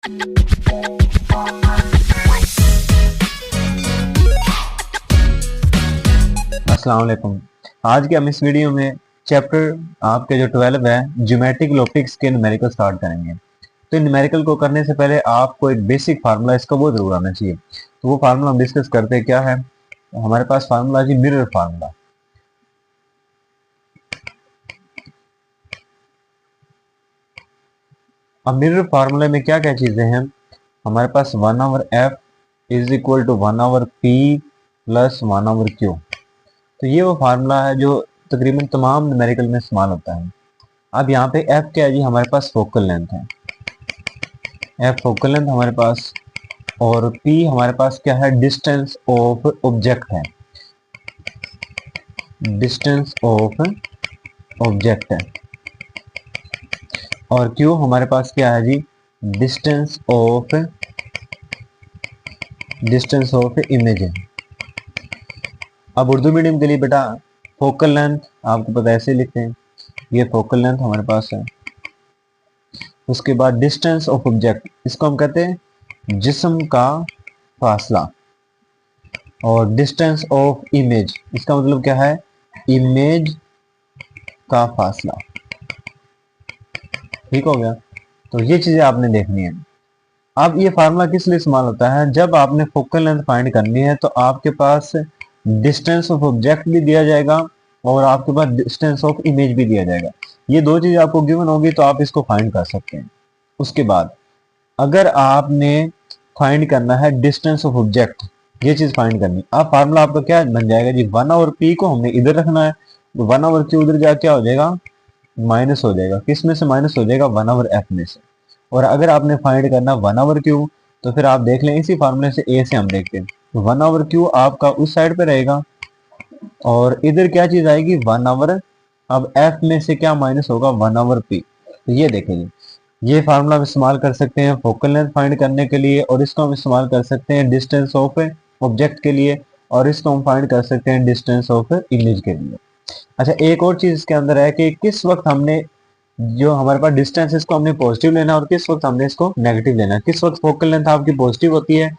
अस्सलाम वालेकुम। आज के हम इस वीडियो में चैप्टर आपके जो 12 है ज्योमेट्रिक ऑप्टिक्स के न्यूमेरिकल स्टार्ट करेंगे। तो न्यूमेरिकल को करने से पहले आपको एक बेसिक फार्मूला इसका वो जरूर आना चाहिए। तो वो फार्मूला हम डिस्कस करते हैं। क्या है हमारे पास फार्मूला जी? Mirror formula. अब मिरर फार्मूले में क्या क्या चीजें हैं हमारे पास? 1/f is equal to 1/p plus 1/q। तो ये वो फार्मूला है जो तकरीबन तमाम न्यूमेरिकल में इस्तेमाल होता है। अब यहाँ पे f क्या है जी? हमारे पास फोकल लेंथ है, f फोकल लेंथ हमारे पास, और p हमारे पास क्या है? डिस्टेंस ऑफ ऑब्जेक्ट है, डिस्टेंस ऑफ ऑब्जेक्ट है। और q हमारे पास क्या है जी? डिस्टेंस ऑफ इमेज है। अब उर्दू मीडियम के लिए बेटा फोकल लेंथ आपको पता है ऐसे लिखते हैं, ये फोकल लेंथ हमारे पास है। उसके बाद डिस्टेंस ऑफ ऑब्जेक्ट, इसको हम कहते हैं जिस्म का फासला। और डिस्टेंस ऑफ इमेज, इसका मतलब क्या है? इमेज का फासला। ठीक हो गया? तो ये चीजें आपने देखनी है। अब ये फार्मूला किस लिए इस्तेमाल होता है? जब आपने फोकल लेंथ फाइंड करनी है तो आपके पास डिस्टेंस ऑफ ऑब्जेक्ट भी दिया जाएगा और आपके पास डिस्टेंस ऑफ इमेज भी दिया जाएगा। ये दो चीज आपको गिवन होगी तो आप इसको फाइंड कर सकते हैं। उसके बाद अगर आपने फाइंड करना है डिस्टेंस ऑफ ऑब्जेक्ट, ये चीज फाइंड करनी, अब फार्मूला आपका क्या बन जाएगा जी? 1/p को हमने इधर रखना है, 1/q उधर जाके क्या हो जाएगा? माइनस हो जाएगा। किस में से माइनस हो जाएगा? 1/f में से। और अगर आपने फाइंड करना 1/q तो फिर आप देख लें इसी फार्मूले से a से हम देखते हैं। 1/q आपका उस साइड पे रहेगा और इधर क्या चीज आएगी? 1/, अब f में से क्या माइनस होगा? 1/p। तो ये देखेंगे, ये फार्मूला हम इस्तेमाल कर सकते हैं फोकल लेंथ फाइंड करने के लिए, और इसको हम इस्तेमाल कर सकते हैं डिस्टेंस ऑफ ऑब्जेक्ट के लिए, और इसको हम फाइंड कर सकते हैं डिस्टेंस ऑफ इमेज के लिए। अच्छा, एक और चीज इसके अंदर है कि किस वक्त हमने जो हमारे पास डिस्टेंस इसको हमने पॉजिटिव लेना है और किस वक्त हमने इसको नेगेटिव लेना है। किस वक्त फोकल लेंथ आपकी पॉजिटिव होती है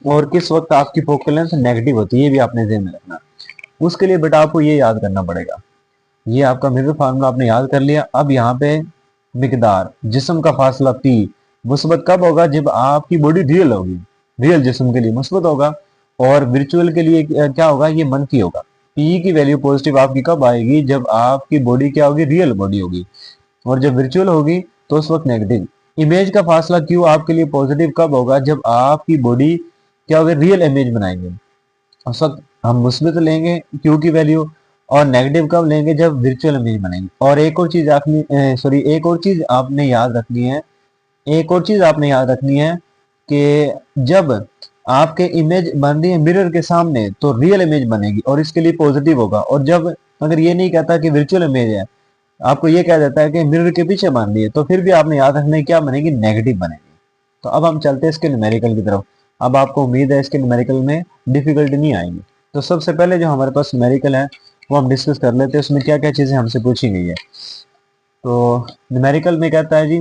और किस वक्त आपकी फोकल लेंथ नेगेटिव होती है, ये भी आपने ध्यान में रखना। उसके लिए बेटा आपको ये याद करना पड़ेगा। ये आपका मिरर फार्मूला आपने याद कर लिया। अब यहाँ पे मिकदार जिस्म का फासला p मुस्बत कब होगा? जब आपकी बॉडी रियल होगी, रियल जिस्म के लिए मुस्बत होगा, और वर्चुअल के लिए क्या होगा? ये मनफी होगा। p की वैल्यू पॉजिटिव आपकी कब आएगी? जब आपकी बॉडी क्या होगी? रियल बॉडी होगी। और जब वर्चुअल होगी तो उस वक्त नेगेटिव। इमेज का फासला q आपके लिए पॉजिटिव कब होगा? जब आपकी बॉडी क्या होगी? रियल इमेज बनाएंगे, उस वक्त हम मुस्बत लेंगे q की वैल्यू, और नेगेटिव कब लेंगे? जब वर्चुअल इमेज बनेंगे। और एक और चीज एक और चीज आपने याद रखनी है, एक और चीज आपने याद रखनी है कि जब आपके इमेज बन रही है मिरर के सामने तो रियल इमेज बनेगी और इसके लिए पॉजिटिव होगा। और जब अगर ये नहीं कहता कि वर्चुअल इमेज है, आपको ये कह देता है कि मिरर के पीछे बन रही है, तो फिर भी आपने याद रखना है क्या बनेगी? नेगेटिव बनेगी। तो अब हम चलते हैं इसके न्यूमेरिकल की तरफ। अब आपको उम्मीद है इसके न्यूमेरिकल में डिफिकल्टी नहीं आएगी। तो सबसे पहले जो हमारे पास न्यूमेरिकल है वो हम डिस्कस कर लेते हैं, उसमें क्या क्या चीजें हमसे पूछी गई है। तो न्यूमेरिकल में कहता है जी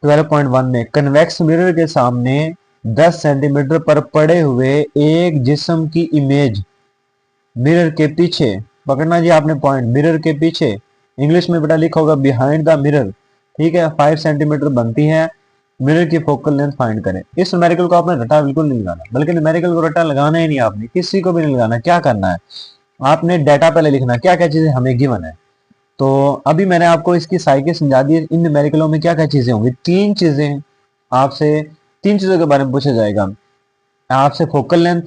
12.1 में कन्वेक्स मिरर के सामने 10 सेंटीमीटर पर पड़े हुए एक जिस्म की इमेज मिरर के पीछे, पकड़ना जी आपने पॉइंट, मिरर के पीछे, इंग्लिश में बेटा लिखा होगा बिहाइंड द मिरर, ठीक है, 5 सेंटीमीटर बनती है। मिरर की फोकल लेंथ फाइंड करें। इस न्यूमेरिकल को आपने रटा बिल्कुल नहीं लगाना, बल्कि न्यूमेरिकल को रटा लगाना ही नहीं, आपने किसी को भी नहीं लगाना। क्या करना है? आपने डाटा पहले लिखना, क्या क्या चीजें हमें गिवन है। तो अभी मैंने आपको इसकी साइकिल समझा दी। इन न्यूमेरिकलों में क्या क्या चीजें होंगी? 3 चीजें आपसे, 3 चीजों के बारे में पूछा जाएगा आपसे। फोकल लेंथ,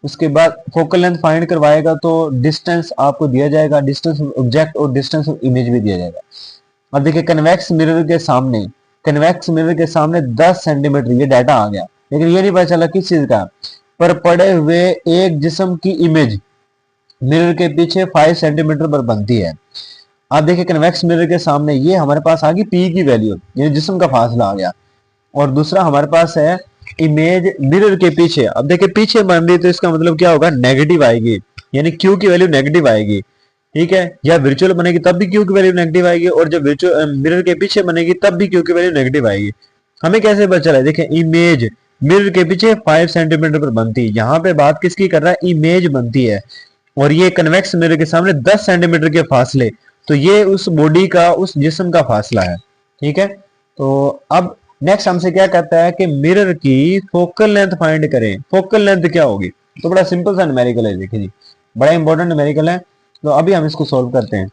उसके बाद फोकल लेंथ फाइंड करवाएगा तो डिस्टेंस आपको दिया जाएगा, डिस्टेंस ऑफ ऑब्जेक्ट और डिस्टेंस ऑफ इमेज भी दिया जाएगा। अब देखिए कन्वेक्स मिरर के सामने, कन्वेक्स मिरर के सामने 10 सेंटीमीटर ये डाटा आ गया, लेकिन ये नहीं पता चला किस चीज का, पर पड़े हुए एक जिस्म की इमेज मिरर के पीछे 5 सेंटीमीटर पर बनती है। आप देखिए कन्वेक्स मिरर के सामने ये हमारे पास आ गई p की वैल्यू, यानी जिस्म का फासला आ गया, और दूसरा हमारे पास है इमेज मिरर के पीछे। अब देखिए पीछे बन रही तो इसका मतलब क्या होगा? नेगेटिव आएगी, यानी q की वैल्यू नेगेटिव आएगी, ठीक है। या वर्चुअल बनेगी तब भी q की वैल्यू नेगेटिव आएगी, और जब वर्चुअल मिरर के पीछे बनेगी तब भी q की वैल्यू नेगेटिव आएगी। हमें कैसे पता चला? देखिए इमेज मिरर के पीछे 5 सेंटीमीटर पर बनती है। यहाँ पे बात किसकी कर रहा है? इमेज बनती है। और ये कन्वेक्स मिरर के सामने 10 सेंटीमीटर के फासले, तो ये उस बॉडी का, उस जिस्म का फासला है। ठीक है, तो अब नेक्स्ट हमसे क्या कहता है कि मिरर की फोकल लेंथ फाइंड करें। फोकल लेंथ क्या होगी? तो बड़ा सिंपल सा न्यूमेरिकल है, देखिए जी, बड़ा इंपॉर्टेंट न्यूमेरिकल है। तो अभी हम इसको सोल्व करते हैं।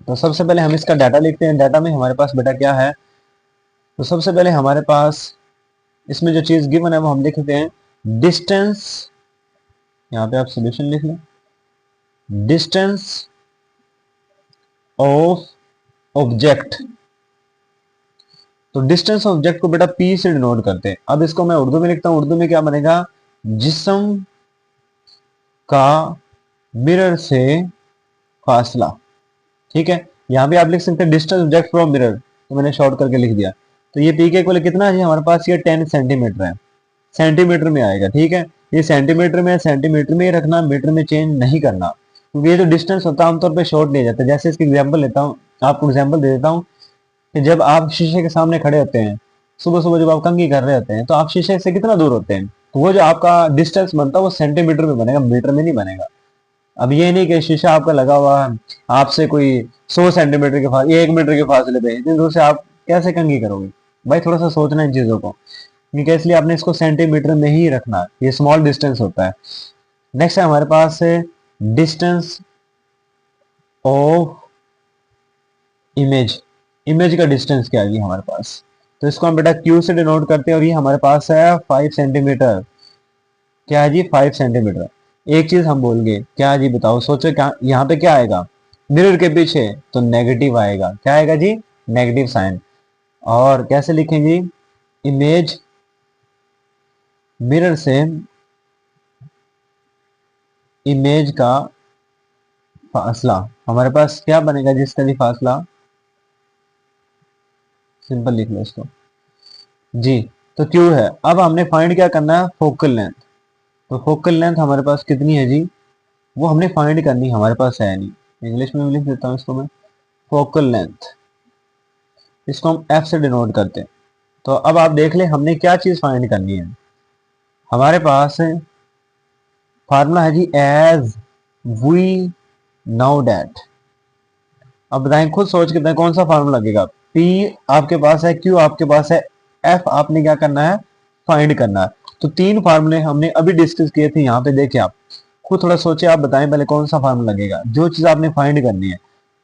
तो सबसे पहले हम इसका डाटा लिखते हैं। डाटा में हमारे पास बेटा क्या है? तो सबसे पहले हमारे पास इसमें जो चीज गिवन है वो हम लिखते हैं डिस्टेंस। यहाँ पे आप सोल्यूशन लिख लें, डिस्टेंस ऑफ ऑब्जेक्ट। तो डिस्टेंस ऑफ ऑब्जेक्ट को बेटा पी से डिनोट करते हैं। अब इसको मैं उर्दू में लिखता हूं। उर्दू में क्या बनेगा? जिस्म का मिरर से फासला। ठीक है, यहाँ पे आप लिख सकते हैं डिस्टेंस ऑब्जेक्ट फ्रॉम मिरर, तो मैंने शॉर्ट करके लिख दिया। तो ये पी के इक्वल कितना है हमारे पास? ये 10 सेंटीमीटर है, सेंटीमीटर में आएगा। ठीक है, ये सेंटीमीटर में, सेंटीमीटर में ही रखना, मीटर में चेंज नहीं करना, क्योंकि ये जो डिस्टेंस होता है आमतौर पे शॉर्ट लिया जाता है। जैसे इसकी एग्जांपल लेता हूँ, आपको एग्जांपल दे देता हूँ कि जब आप शीशे के सामने खड़े होते हैं, सुबह सुबह जब आप कंघी कर रहे होते हैं, तो आप शीशे से कितना दूर होते हैं? तो वो जो आपका डिस्टेंस बनता है वो सेंटीमीटर में बनेगा, मीटर में नहीं बनेगा। अब ये नहीं कि शीशा आपका लगा हुआ है आपसे कोई 100 सेंटीमीटर के फासले, 1 मीटर के फासले पे, इतनी दूर से आप कैसे कंघी करोगे? भाई थोड़ा सा सोचना इन चीजों को, क्योंकि इसलिए आपने इसको सेंटीमीटर में ही रखना, ये स्मॉल डिस्टेंस होता है। नेक्स्ट है हमारे पास डिस्टेंस ऑफ इमेज। इमेज का डिस्टेंस क्या है हमारे पास? तो इसको हम बेटा क्यू से डिनोट करते हैं, और ये हमारे पास है 5 सेंटीमीटर। क्या है जी? 5 सेंटीमीटर। एक चीज हम बोल गए, क्या जी बताओ, सोचो क्या यहाँ पे क्या आएगा? मिरर के पीछे तो नेगेटिव आएगा। क्या आएगा जी? Negative sign. और कैसे लिखेंगे? इमेज मिरर से इमेज का फासला हमारे पास क्या बनेगा? जिसका भी फासला, सिंपल लिख लो इसको जी, तो क्यू है। अब हमने फाइंड क्या करना है? Focal length. तो फोकल लेंथ हमारे पास कितनी है जी? वो हमने फाइंड करनी, हमारे पास है नहीं। इंग्लिश में लिख देता हूँ इसको मैं, फोकल लेंथ। इसको हम एफ से डिनोट करते हैं। तो अब आप देख ले हमने क्या चीज फाइंड करनी है। हमारे पास फार्मूला है जी एज वी नाउ डैट। अब बताएं, खुद सोच के बताएं कौन सा फार्मूला लगेगा? पी आपके पास है, क्यू आपके पास है, एफ आपने क्या करना है? फाइंड करना है। तो 3 फार्मूले हमने अभी डिस्कस किए थे, यहाँ पे देखिए आप खुद थोड़ा सोचे, आप बताएं पहले कौन सा फार्मूला लगेगा जो चीज आपने फाइंड करनी है।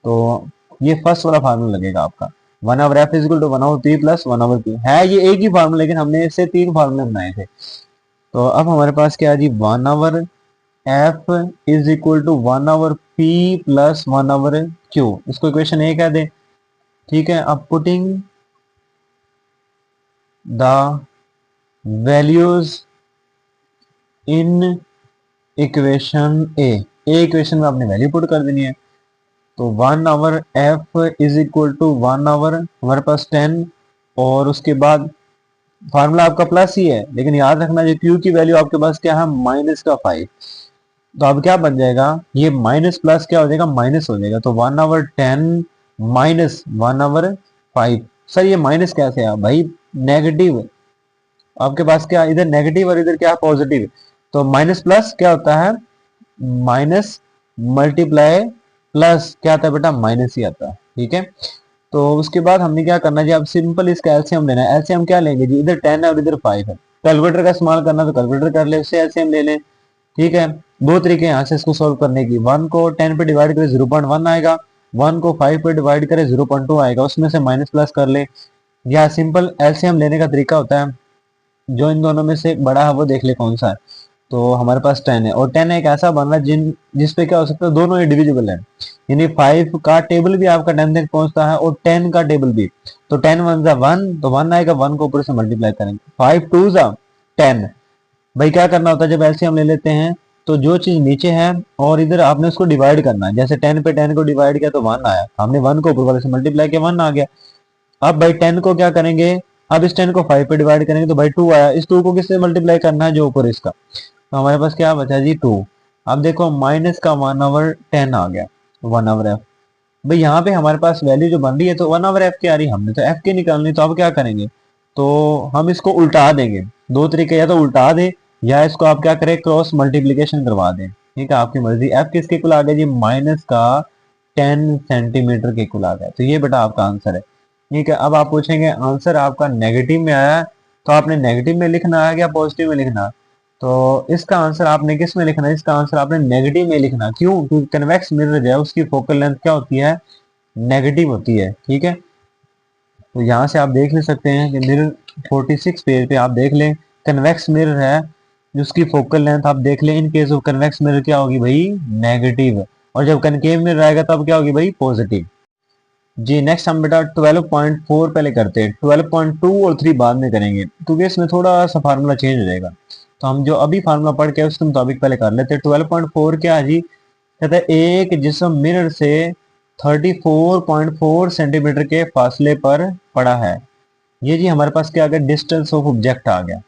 तो ये फर्स्ट वाला फार्मूला लगेगा आपका, 1/f equal to 1/p plus 1/q। है ये एक ही फार्मूला, लेकिन हमने इससे 3 फार्मूले बनाए थे। तो अब हमारे पास क्या है जी? 1/f is equal to 1/p plus 1/q। इसको इक्वेशन ए कह दे। ठीक है, अब putting the values in equation A. Equation में आपने वैल्यू पुट कर देनी है। तो 1/f इज इक्वल टू 1/, हमारे पास 10, और उसके बाद फार्मूला आपका प्लस ही है, लेकिन याद रखना जो क्यू की वैल्यू आपके पास क्या है? -5। तो अब क्या बन जाएगा? ये माइनस प्लस क्या हो जाएगा? माइनस हो जाएगा। तो 1/10 माइनस 1/5। सर ये माइनस कैसे है भाई? नेगेटिव आपके पास क्या, इधर नेगेटिव और इधर क्या? पॉजिटिव। तो माइनस प्लस क्या होता है? माइनस मल्टीप्लाई प्लस क्या आता है बेटा? माइनस ही आता है। ठीक है, तो उसके बाद हमने क्या करना जी? अब सिंपल इसका एलसीएम लेना है। एलसीएम क्या लेंगे जी? इधर 10 है और इधर 5 है। कैलकुलेटर का इस्तेमाल करना तो कैलकुलेटर कर ले, उससे एलसीएम ले लें। ठीक है, 2 तरीके यहाँ से इसको सॉल्व करने की। 1 को 10 पे डिवाइड करें 0.1 आएगा, 1 को 5 पे डिवाइड करें 0.2 आएगा, उसमें से माइनस प्लस कर ले। या सिंपल एलसीएम लेने का तरीका होता है, जो इन दोनों में से बड़ा है वो देख ले कौन सा है। तो हमारे पास 10 है, और 10 एक ऐसा बन रहा है जिसपे क्या हो सकता है? दोनों ही डिविजिबल है, यानी 5 का टेबल भी आपका 10 तक पहुंचता है और 10 का टेबल भी। तो 10 1 जा 1, तो 1 आएगा, 1 को ऊपर से मल्टीप्लाई करेंगे, 5 2 जा 10। भाई क्या करना होता है जब एलसीएम ले लेते हैं? तो जो चीज नीचे है और इधर आपने उसको डिवाइड करना है। जैसे 10 पे 10 को डिवाइड किया तो 1 आया, हमने 1 को ऊपर वाले से मल्टीप्लाई किया, 1 आ गया। अब भाई 10 को क्या करेंगे? अब इस 10 को 5 पे डिवाइड करेंगे तो भाई 2 आया, इस 2 को किससे मल्टीप्लाई करना है? जो ऊपर इसका। तो हमारे पास क्या बचा जी? 2। अब देखो माइनस का 1/10 आ गया, 1/f। भाई यहाँ पे हमारे पास वैल्यू जो बन रही है तो 1/f की आ रही है, हमने तो f की निकालनी। तो अब क्या करेंगे? तो हम इसको उल्टा देंगे। दो तरीके, या तो उल्टा दे या इसको आप क्या करें, क्रॉस मल्टीप्लीकेशन करवा दें। ठीक है, आपकी मर्जी। एफ किसके इक्वल आ गया जी, माइनस का 10 सेंटीमीटर के इक्वल आ गया। तो ये बेटा आपका आंसर है। ठीक है, अब आप पूछेंगे आंसर आपका नेगेटिव में आया, तो आपने नेगेटिव में लिखना है या पॉजिटिव में लिखना। तो इसका आंसर आपने किस में लिखना है, इसका आंसर आपने नेगेटिव में लिखना। क्यों, क्योंकि कन्वेक्स मिरर जो है उसकी फोकल लेंथ क्या होती है, नेगेटिव होती है। ठीक है, तो यहाँ से आप देख ले सकते हैं कि मिरर 46 पेज पे आप देख लें, कन्वेक्स मिरर है जिसकी फोकल लेंथ आप देख लें, in case of convex mirror क्या होगी भाई, नेगेटिव। और जब कनकेव मिरर आएगा तब क्या होगी भाई, पॉजिटिव। जी नेक्स्ट हम बेटा 12.4 पहले करते हैं, 12.2 और 3 बाद में करेंगे क्योंकि इसमें थोड़ा सा फार्मूला चेंज हो जाएगा। तो हम जो अभी फार्मूला पढ़ के उसके मुताबिक पहले कर लेते हैं। 12.4 क्या है जी, कहते हैं एक जिस्म मिरर से 34.4 सेंटीमीटर के फासले पर पड़ा है। ये जी हमारे पास क्या आ गया, डिस्टेंस ऑफ ऑब्जेक्ट आ गया।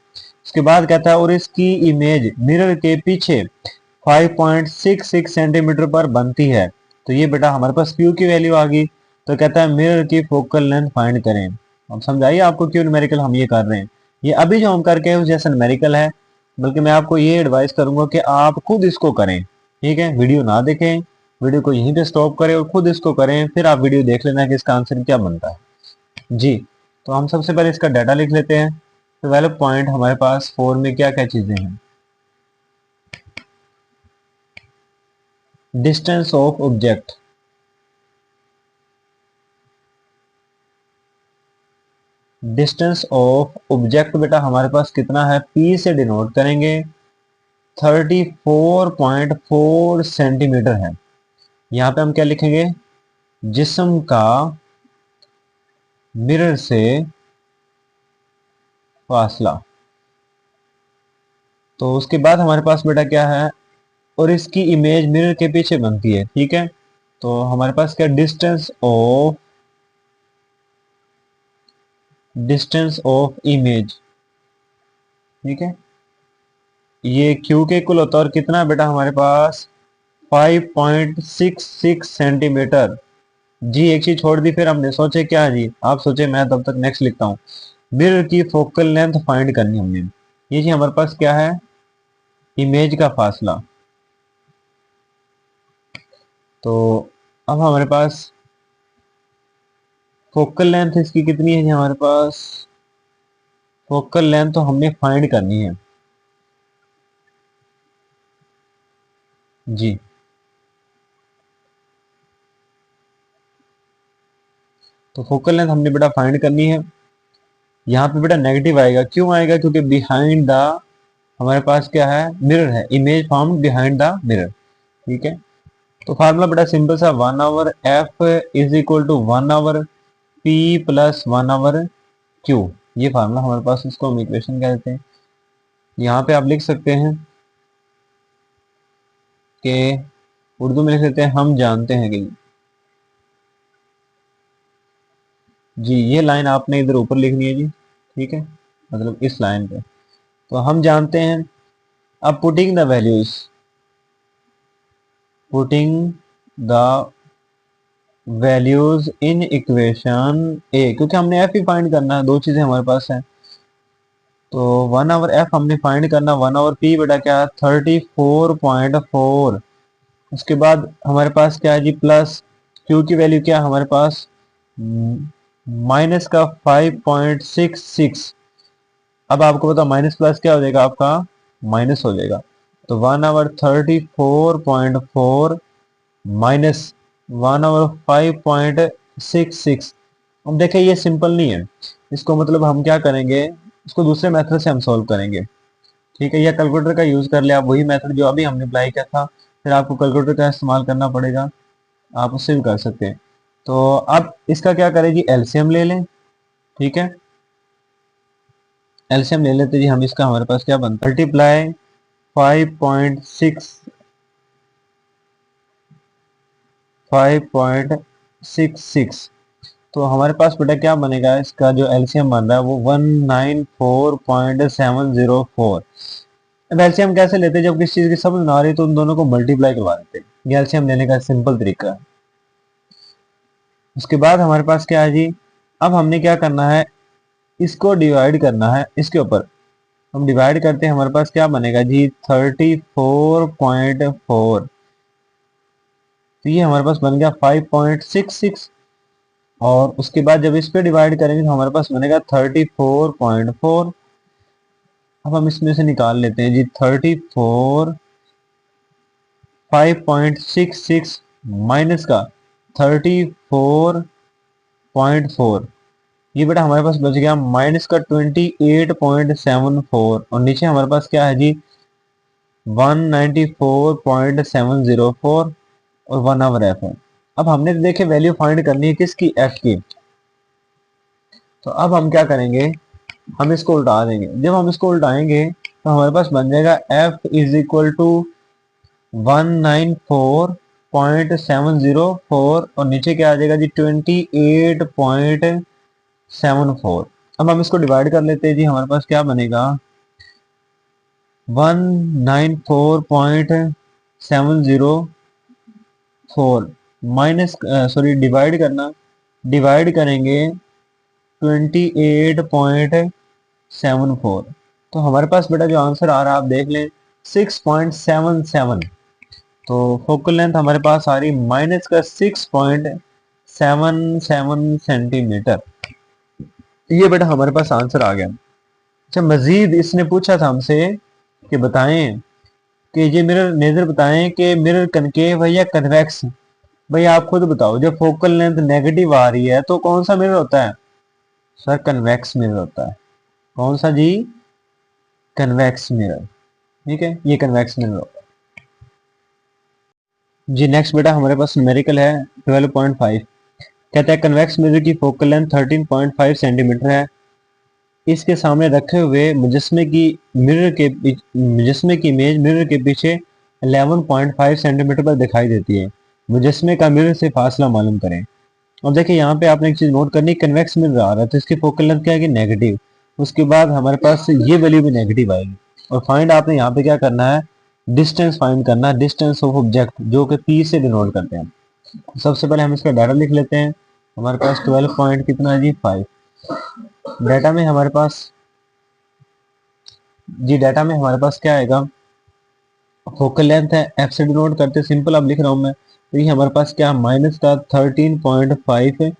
उसके बाद कहता है और इसकी इमेज मिरर के पीछे 5.66 सेंटीमीटर पर बनती है। तो ये बेटा हमारे पास क्यू की वैल्यू आ गई। तो कहता है मिरर की फोकल लेंथ फाइंड करें। अब समझाइए आपको क्यों न्यूमेरिकल हम ये कर रहे हैं। ये अभी जो हम करके उस जैसा न्यूमेरिकल है, बल्कि मैं आपको ये एडवाइस करूंगा कि आप खुद इसको करें। ठीक है, वीडियो ना देखें, वीडियो को यहीं पे स्टॉप करें और खुद इसको करें, फिर आप वीडियो देख लेना कि इसका आंसर क्या बनता है। जी, तो हम सबसे पहले इसका डाटा लिख लेते हैं। 12 पॉइंट हमारे पास 4 में क्या क्या चीजें हैं। Distance of object, distance of object बेटा हमारे पास कितना है, पी से डिनोट करेंगे, 34.4 सेंटीमीटर है। यहाँ पे हम क्या लिखेंगे, जिस्म का मिरर से फासला। तो उसके बाद हमारे पास बेटा क्या है, और इसकी इमेज मिरर के पीछे बनती है। ठीक है, तो हमारे पास क्या, डिस्टेंस ऑफ इमेज। ठीक है, ये क्यू के इक्वल होता है और कितना बेटा हमारे पास 5.66 सेंटीमीटर। जी एक चीज छोड़ दी, फिर हमने सोचे क्या जी, आप सोचे, मैं तब तक नेक्स्ट लिखता हूँ। मिरर की फोकल लेंथ फाइंड करनी हमने। ये जी हमारे पास क्या है, इमेज का फासला। तो अब हमारे पास फोकल लेंथ इसकी कितनी है जी, हमारे पास फोकल लेंथ तो हमने फाइंड करनी है। जी तो फोकल लेंथ हमने बेटा फाइंड करनी है। यहाँ पे बेटा नेगेटिव आएगा, क्यों आएगा, क्योंकि बिहाइंड द हमारे पास क्या है, मिरर है, image form behind the mirror. ठीक है, तो फार्मूला बड़ा सिंपल सा, 1/f is equal to 1/p plus 1/q। ये फार्मूला हमारे पास, इसको हम इक्वेशन कहते हैं। यहाँ पे आप लिख सकते हैं कि उर्दू में लिख सकते हैं, हम जानते हैं कि जी ये लाइन आपने इधर ऊपर लिखनी है जी। ठीक है, मतलब इस लाइन पे, तो हम जानते हैं। अब putting the values, putting the values in equation a, क्योंकि हमने एफ ही फाइंड करना है, दो चीजें हमारे पास हैं। तो 1/f हमने फाइंड करना, 1/p बेटा क्या है, 34.4। उसके बाद हमारे पास क्या है जी, प्लस क्यू की वैल्यू क्या है हमारे पास, माइनस का 5.66। अब आपको पता माइनस प्लस क्या हो जाएगा, आपका माइनस हो जाएगा। तो 1/34.4 माइनस 1/5.66। अब देखिए ये सिंपल नहीं है, इसको मतलब हम क्या करेंगे, इसको दूसरे मेथड से हम सॉल्व करेंगे। ठीक है, या कैलकुलेटर का यूज कर ले आप, वही मेथड जो अभी हमने अप्लाई किया था, फिर आपको कैलकुलेटर का इस्तेमाल करना पड़ेगा, आप उससे भी कर सकते हैं। तो अब इसका क्या करें जी, एलसीएम ले लें। ठीक है, एलसीएम ले लेते जी हम, इसका हमारे पास क्या बनता है, मल्टीप्लाई 5.66। तो हमारे पास बेटा क्या बनेगा, इसका जो एलसीएम बन रहा है वो 194.704। अब एलसीएम कैसे लेते हैं, जब किसी चीज की समझ ना आ रही तो उन दोनों को मल्टीप्लाई करवा देते हैं। ये एलसीएम लेने का सिंपल तरीका है। उसके बाद हमारे पास क्या है जी, अब हमने क्या करना है, इसको डिवाइड करना है इसके ऊपर। हम डिवाइड करते हैं, हमारे पास क्या बनेगा जी 34.4। तो ये हमारे पास बन गया 5.66। और उसके बाद जब इस पे डिवाइड करेंगे तो हमारे पास बनेगा 34.4। अब हम इसमें से निकाल लेते हैं जी 34, 5.66 माइनस का 34.4। ये बेटा हमारे पास बच गया माइनस का 28.74। और नीचे हमारे पास क्या है जी 194.704 और 1 आवर एफ है। अब हमने देखे वैल्यू फाइंड करनी है किसकी, एफ की। तो अब हम क्या करेंगे, हम इसको उल्टा देंगे। जब हम इसको उल्टाएंगे तो हमारे पास बन जाएगा एफ इज इक्वल टू 194.704 और नीचे क्या आ जाएगा जी 28.74। अब हम इसको डिवाइड कर लेते हैं जी, हमारे पास क्या बनेगा 194.704 माइनस सॉरी डिवाइड करना, डिवाइड करेंगे 28.74। तो हमारे पास बेटा जो आंसर आ रहा है आप देख लें 6.77। तो फोकल लेंथ हमारे पास आ रही माइनस का 6.77 सेंटीमीटर। ये बेटा हमारे पास आंसर आ गया। अच्छा, मजीद इसने पूछा था हमसे कि बताएं कि ये मिरर नेजर बताएं कि मिरर कनकेव है या कन्वेक्स। भाई आप खुद बताओ, जब फोकल लेंथ नेगेटिव आ रही है तो कौन सा मिरर होता है सर, कन्वेक्स मिरर होता है। कौन सा जी, कन्वेक्स मिरर। ठीक है, ये कन्वेक्स मिरर होता है जी। नेक्स्ट बेटा हमारे पास न्यूमेरिकल है 12.5। कहता है कन्वेक्स मिरर की फोकल लेंथ 13.5 सेंटीमीटर है। इसके सामने रखे हुए मुजस्मे की इमेज मिरर के पीछे 11.5 सेंटीमीटर पर दिखाई देती है। मुजस्मे का मिरर से फासला मालूम करें। अब देखिए यहाँ पे आपने एक चीज नोट करनी, कन्वेक्स मिरर आ रहा है तो इसकी फोकल लेंथ क्या है, नेगेटिव। उसके बाद हमारे पास ये वैल्यू भी नेगेटिव आएगी। और फाइंड आपने यहाँ पे क्या करना है, डिस्टेंस फाइंड करना है, डिस्टेंस ऑफ ऑब्जेक्ट, जो कि पी से डिनोट करते हैं। सबसे पहले हम इसका डाटा लिख लेते हैं। हमारे पास 12 पॉइंट कितना है जी 5। डाटा में हमारे पास क्या आएगा, फोकल लेंथ है, एफ से डिनोट करते, सिंपल अब लिख रहा हूँ मैं। तो ये हमारे पास क्या माइनस का 13.5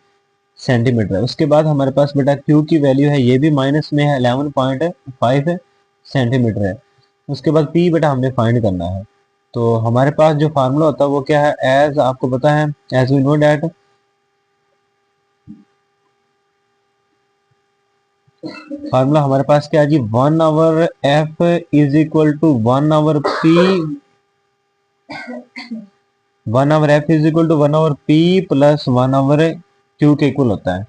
सेंटीमीटर है। उसके बाद हमारे पास बेटा क्यू की वैल्यू है, ये भी माइनस में है 11.5 सेंटीमीटर है। उसके बाद पी बेटा हमने फाइंड करना है। तो हमारे पास जो फार्मूला होता है वो क्या है, एज आपको पता है, as we know that formula हमारे पास क्या है जी 1 over F is equal to 1 over P, 1 over F is equal to 1 over P plus 1 over Q के इक्वल होता है।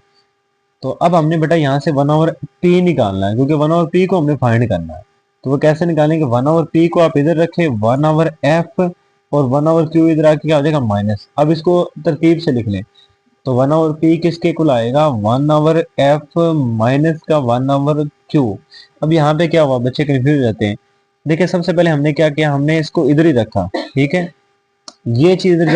तो अब हमने बेटा यहाँ से 1 आवर पी निकालना है, क्योंकि 1 आवर पी को हमने फाइंड करना है। तो वो कैसे निकालेंगे, 1 आवर पी को आप इधर रखें, 1 आवर एफ और 1 आवर क्यू इधर आके क्या हो जाएगा माइनस। अब इसको तरतीब से लिख लें। तो 1 आवर पी किसके इक्वल आएगा, 1 आवर एफ माइनस का 1 आवर क्यू। अब यहाँ पे क्या हुआ, बच्चे कंफ्यूज हो जाते हैं। देखिए सबसे पहले हमने क्या किया, हमने इसको इधर ही रखा, ठीक है। ये चीज इधर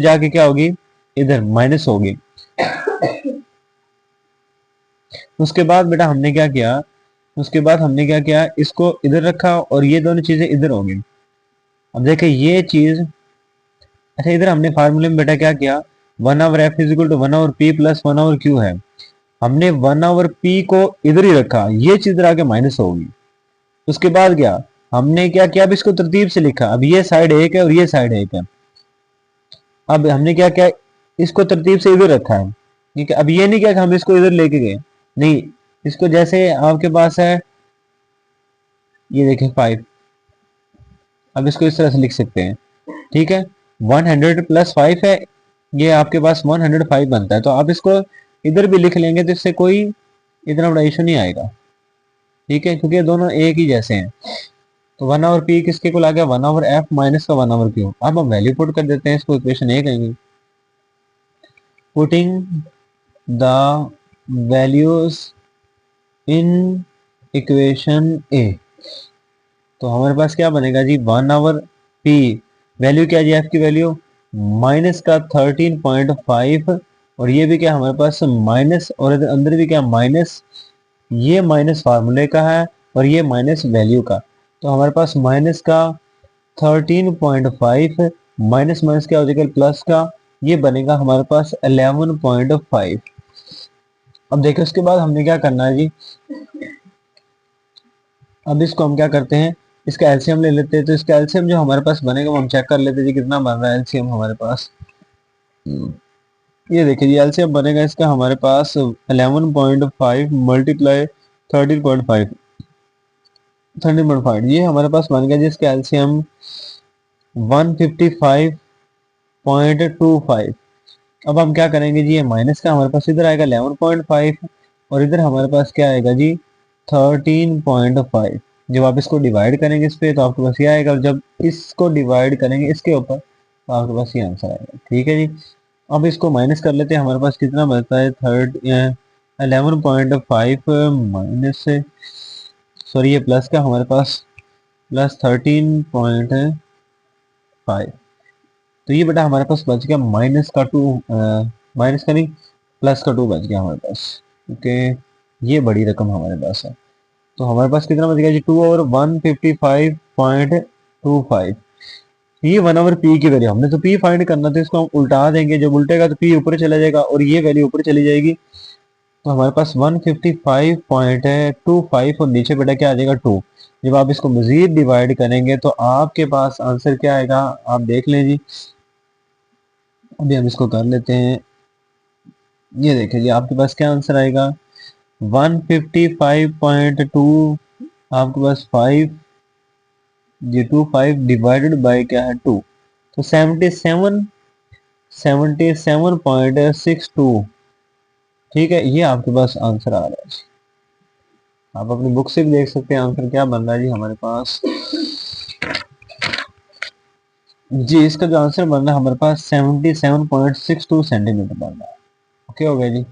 जाके क्या होगी, इधर माइनस होगी। उसके बाद बेटा हमने क्या किया, इसको इधर रखा और ये दोनों चीजें इधर होंगी। अब देखिए ये चीज, अच्छा इधर हमने फार्मूले में बेटा क्या किया, 1 over F is equal to 1 over P plus 1 over Q है। हमने 1 आवर पी को इधर ही रखा, ये चीज इधर आके माइनस होगी। उसके बाद क्या हमने क्या किया, अब इसको तरतीब से लिखा। अब ये साइड एक है और ये साइड एक है। अब हमने क्या किया, इसको तरतीब से इधर रखा है, ठीक है। अब ये नहीं किया कि हम इसको इधर लेके गए, नहीं, इसको जैसे आपके पास है, ये देखें 5, अब इसको इस तरह से लिख सकते हैं, ठीक है। 100 प्लस 5 है, ये आपके पास 105 बनता है। तो आप इसको इधर भी लिख लेंगे तो इससे कोई इतना बड़ा इशू नहीं आएगा, ठीक है, क्योंकि दोनों एक ही जैसे हैं। तो 1 आवर पी किसके को आ गया, 1 आवर एफ माइनस का 1 आवर क्यू। अब हम वैल्यू पुट कर देते हैं, इसको इक्वेशन ए कहेंगे। Putting the values in equation a. तो हमारे पास क्या बनेगा जी 1 आवर पी, वैल्यू क्या जी एफ की वैल्यू माइनस का 13.5 और ये भी क्या हमारे पास माइनस, और इधर अंदर भी क्या माइनस, ये माइनस फार्मूले का है और ये माइनस वैल्यू का। तो हमारे पास माइनस का 13.5 माइनस माइनस क्या हो जाएगा प्लस का, ये बनेगा हमारे पास 11.5। अब देखो उसके बाद हमने क्या करना है जी, अब इसको हम क्या करते हैं, इसका एलसीएम ले लेते हैं। तो इसका एलसीएम जो हमारे पास बनेगा वो हम चेक कर लेते हैं जी कितना बन रहा है एलसीएम हमारे पास। ये देखिए जी एलसीएम बनेगा इसका हमारे पास 11.5 मल्टीप्लाई 13.5, 13.5 ये हमारे पास बन गया जिसका एलसीएम 155.25। अब हम क्या करेंगे जी, ये माइनस का हमारे पास इधर आएगा 11.5 और इधर हमारे पास क्या आएगा जी 13.5। जब आप इसको डिवाइड करेंगे इस पे तो आपके पास ये आएगा, और जब इसको डिवाइड करेंगे इसके ऊपर तो आपके पास ये आंसर आएगा। ठीक है जी, अब इसको माइनस कर लेते हैं, हमारे पास कितना बचता है 11.5 माइनस से, सॉरी ये प्लस का हमारे पास प्लस 13.5। तो ये बेटा हमारे पास बच गया माइनस का 2, माइनस का नहीं प्लस का 2 बच गया हमारे पास, क्योंकि ये बड़ी रकम हमारे पास है। तो हमारे पास कितना बच गया जी 2 और 155.25। ये 1 ओवर पी की वैल्यू, हमने तो पी फाइंड करना था, इसको हम उल्टा देंगे, जब उल्टेगा तो पी ऊपर चला जाएगा और ये वैल्यू ऊपर चली जाएगी। तो हमारे पास 155.25 और नीचे बेटा क्या आ जाएगा 2। जब आप इसको मजीद डिवाइड करेंगे तो आपके पास आंसर क्या आएगा आप देख लें जी। अभी हम इसको कर लेते हैं, ये देखिए जी आपके पास क्या आंसर आएगा 155.2, आपके पास 5, ये 5 डिवाइडेड बाय क्या है 2, तो 77.62। ठीक है, ये आपके पास आंसर आ रहा है। आप अपनी बुक से भी देख सकते हैं आंसर क्या बन रहा है जी हमारे पास। जी इसका जो आंसर बन रहा है हमारे पास 77.62 सेंटीमीटर बन रहा है। ओके हो गया जी।